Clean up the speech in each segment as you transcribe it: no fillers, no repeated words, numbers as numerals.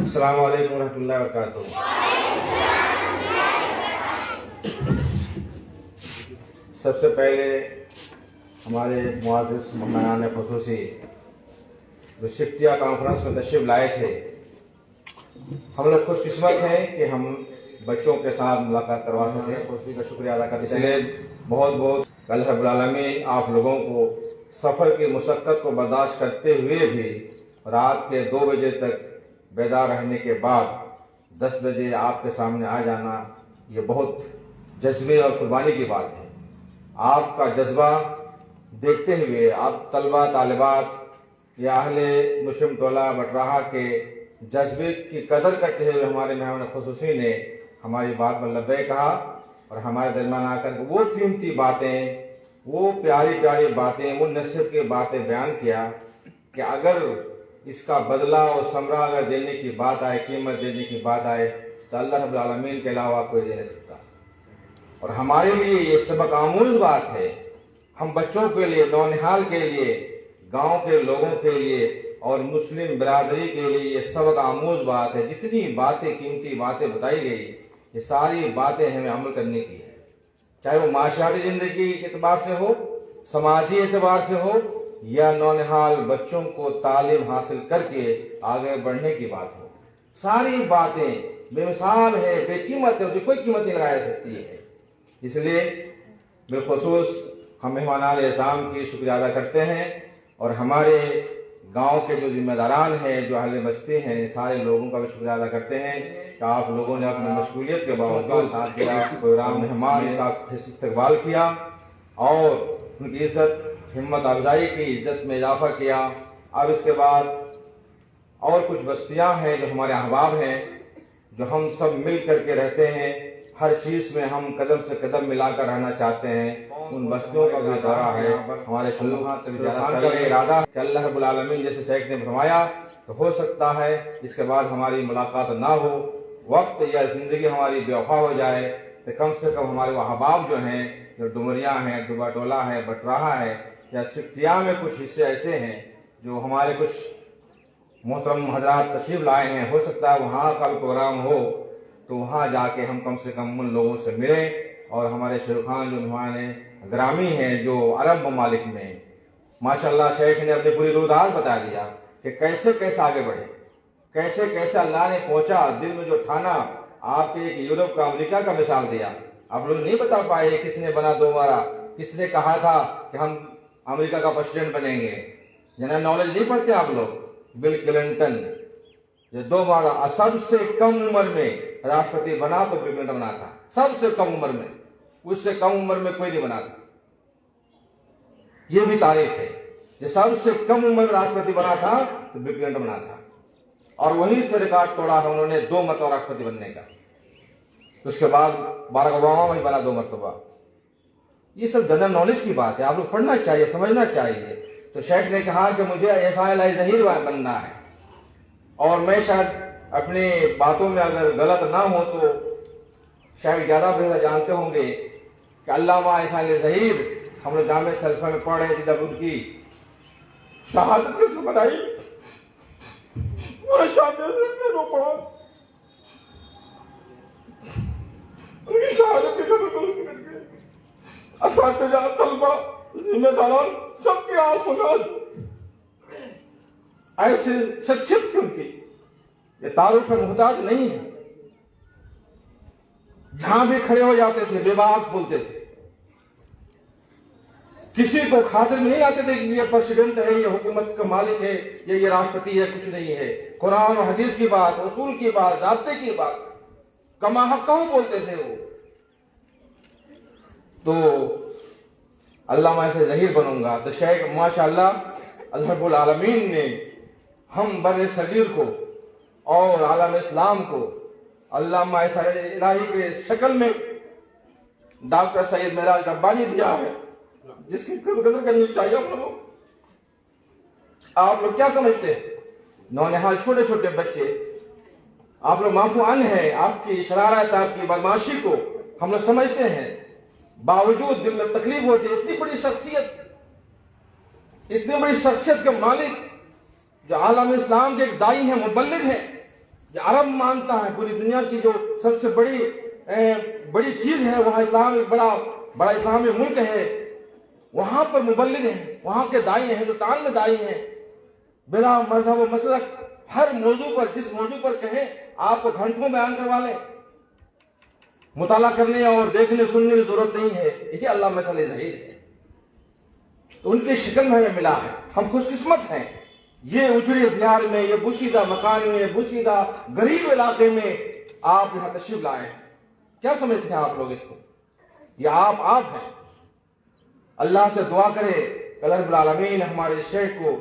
السلام علیکم ورحمۃ اللہ وبرکاتہ۔ سب سے پہلے ہمارے معزز مہمانان خصوصی جو شکتیہ کانفرنس میں تشریف لائے تھے، ہم لوگ خوش قسمت ہیں کہ ہم بچوں کے ساتھ ملاقات کروا سکیں۔ خصوصی کا شکریہ ادا کرتے ہیں۔ بہت بہت اللہ رب العالمین آپ لوگوں کو سفر کی مشقت کو برداشت کرتے ہوئے بھی رات کے 2 بجے تک بیدار رہنے کے بعد 10 بجے آپ کے سامنے آ جانا، یہ بہت جذبے اور قربانی کی بات ہے۔ آپ کا جذبہ دیکھتے ہوئے آپ طلبہ طالبات یا اہل مسلم ٹولہ بٹراہا کے جذبے کی قدر کرتے ہوئے ہمارے مہمان خصوصی نے ہماری بات پر لبیک کہا اور ہمارے درمیان آ کر وہ قیمتی باتیں، وہ پیاری پیاری باتیں، وہ نصیحت کی باتیں بیان کیا کہ اگر اس کا بدلہ اور ثمرہ اگر دینے کی بات آئے، قیمت دینے کی بات آئے تو اللہ رب العالمین کے علاوہ کوئی دے نہیں سکتا۔ اور ہمارے لیے یہ سبق آموز بات ہے، ہم بچوں کے لیے، نونہال کے لیے، گاؤں کے لوگوں کے لیے اور مسلم برادری کے لیے یہ سبق آموز بات ہے۔ جتنی باتیں، قیمتی باتیں بتائی گئی، یہ ساری باتیں ہمیں عمل کرنے کی ہے، چاہے وہ معاشرتی زندگی کے اعتبار سے ہو، سماجی اعتبار سے ہو، یا نونہال بچوں کو تعلیم حاصل کر کے آگے بڑھنے کی بات ہو۔ ساری باتیں بے مثال ہے، بے قیمت ہے، کوئی قیمت نہیں لگائی سکتی ہے۔ اس لیے بالخصوص ہم مہمانان اعظام کی شکریہ ادا کرتے ہیں اور ہمارے گاؤں کے جو ذمہ داران ہیں، جو اہل بستی ہیں، سارے لوگوں کا بھی شکریہ ادا کرتے ہیں کہ آپ لوگوں نے اپنی مشغولیت کے باوجود ساتھ پروگرام مہمان کا استقبال کیا اور ان کی عزت، ہمت افزائی کی، عزت میں اضافہ کیا۔ اب اس کے بعد اور کچھ بستیاں ہیں جو ہمارے احباب ہیں، جو ہم سب مل کر کے رہتے ہیں، ہر چیز میں ہم قدم سے قدم ملا کر رہنا چاہتے ہیں۔ ان بستیوں کا بھی دورہ ہے، ہمارے شلوحات کا بھی ارادہ کہ اللہ رب العالمین جیسے شیخ نے فرمایا تو ہو سکتا ہے اس کے بعد ہماری ملاقات نہ ہو، وقت یا زندگی ہماری بے وفا ہو جائے، تو کم سے کم ہمارے وہ احباب جو ہیں، جو ڈمریا ہیں، ڈوبا ٹولہ ہے، بٹراہا ہے یا سکتیہ میں کچھ حصے ایسے ہیں جو ہمارے کچھ محترم حضرات تشریف لائے ہیں، ہو سکتا ہے وہاں کا بھی پروگرام ہو تو وہاں جا کے ہم کم سے کم ان لوگوں سے ملیں اور ہمارے شیخان جو ہمارے گرامی ہیں جو عرب ممالک میں، ماشاءاللہ شیخ نے اپنی پوری روداد بتا دیا کہ کیسے کیسے آگے بڑھے، کیسے کیسے اللہ نے پہنچا، دل میں جو ٹھانا۔ آپ کے ایک یورپ کا، امریکہ کا مثال دیا، آپ لوگ نہیں بتا پائے کس نے بنا دوبارہ، کس نے کہا تھا کہ ہم امریکہ کا پریزیڈنٹ بنیں گے۔ جنرل نالج نہیں پڑھتے آپ لوگ؟ بل کلنٹن جو 2 بار سب سے کم عمر میں راشٹرپتی بنا تو بل کلنٹن بنا تھا، سب سے کم عمر میں، اس سے کم عمر میں کوئی نہیں بنا تھا۔ یہ بھی تاریخ ہے کہ سب سے کم عمر میں راشٹرپتی بنا تھا تو بل کلنٹن بنا تھا، اور وہیں سے ریکارڈ توڑا تھا انہوں نے 2 مرتبہ راشٹرپتی بننے کا۔ اس کے بعد باراک اوباما بھی بنا 2 مرتبہ۔ یہ سب جنرل نالج کی بات ہے، آپ لوگ پڑھنا چاہیے، سمجھنا چاہیے۔ تو شیخ نے کہا کہ مجھے ایسا الہ ظہیر بننا ہے، اور میں شاید اپنی باتوں میں اگر غلط نہ ہو تو شاید زیادہ بہتر جانتے ہوں گے کہ علامہ ایسا الہ ظہیر ہم لوگ جامع سلفہ میں پڑھ رہے تھے جب ان کی شہادت کی خبر آئی، پورے جامع سلفہ رو پڑا، ان کی شہادت کی خبر کو نکل گئے، اساتذہ، طلبہ، ذمہ داران سب کے آنکھ میں ایسے شخصیت تھی ان کی، یہ تعارف میں محتاج نہیں ہے، جہاں بھی کھڑے ہو جاتے تھے بے باک بولتے تھے، کسی کو خاطر میں نہیں آتے تھے کہ یہ پریزیڈنٹ ہے، یہ حکومت کا مالک ہے، یہ راشٹرپتی ہے، کچھ نہیں ہے۔ قرآن و حدیث کی بات، اصول کی بات، ضابطے کی بات کما حق کہوں بولتے تھے وہ۔ تو علامہ ایسے ظہیر بنوں گا تو شیخ ماشاءاللہ اللہ رب العالمین نے ہم بر صغیر کو اور عالم اسلام کو علامہ ایسا الہی کے شکل میں ڈاکٹر سید معراج ربانی دیا ہے، جس کی قدر کرنی چاہیے ہم لوگوں۔ آپ لوگ کیا سمجھتے ہیں؟ نونہال چھوٹے چھوٹے بچے، آپ لوگ معفو عنہ ہیں، آپ کی شرارت، آپ کی بدماشی کو ہم لوگ سمجھتے ہیں، باوجود دل میں تکلیف ہوتی ہے۔ اتنی بڑی شخصیت کے مالک جو عالم اسلام کے ایک دائی ہیں، مبلغ ہیں، جو عرب مانتا ہے، پوری دنیا کی جو سب سے بڑی چیز ہے، وہاں اسلام ایک بڑا اسلامی ملک ہے، وہاں پر مبلغ ہیں، وہاں کے دائی ہیں، جو تان میں دائی ہیں، بلا مذہب و مسلک ہر موضوع پر، جس موضوع پر کہیں آپ کو گھنٹوں بیان کروا لیں، مطالعہ کرنے اور دیکھنے سننے کی ضرورت نہیں ہے، یہ اللہ مثل ظہیر ہے، تو ان کی شکل میں ہمیں ملا ہے، ہم خوش قسمت ہیں۔ یہ اجڑے دیار میں، یہ بوشیدہ مکان میں، بوشیدہ غریب علاقے میں آپ یہاں تشریف لائے ہیں، کیا سمجھتے ہیں آپ لوگ اس کو؟ یہ آپ ہیں۔ اللہ سے دعا کرے کہ اللہ رب العالمین ہمارے شیخ کو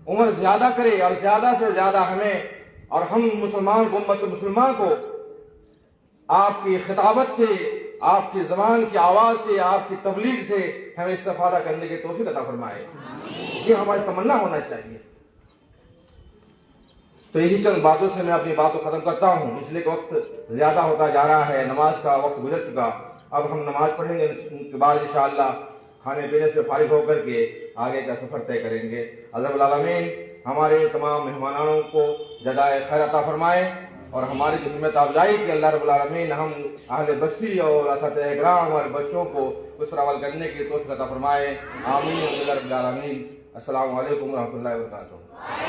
عمر زیادہ کرے، اور زیادہ سے زیادہ ہمیں اور ہم مسلمان کو، امت مسلمان کو آپ کی خطابت سے، آپ کی زبان کی آواز سے، آپ کی تبلیغ سے ہمیں استفادہ کرنے کی توفیق عطا فرمائے، یہ ہماری تمنا ہونا چاہیے۔ تو یہی چند باتوں سے میں اپنی بات کو ختم کرتا ہوں، اس لیے کہ وقت زیادہ ہوتا جا رہا ہے، نماز کا وقت گزر چکا۔ اب ہم نماز پڑھیں گے، ان کے بعد انشاءاللہ کھانے پینے سے فارغ ہو کر کے آگے کا سفر طے کریں گے۔ اللہ رب العالمین ہمارے تمام مہمانوں کو جزائے خیر عطا فرمائے، اور ہماری جو ہمت افزائی کہ اللہ رب العالمین ہم اہل بستی اور اساتذہ کرام اور بچوں کو اس پر عمل کرنے کی توفیق عطا فرمائے، آمین اللہ رب العالمین۔ السلام علیکم ورحمۃ اللہ وبرکاتہ۔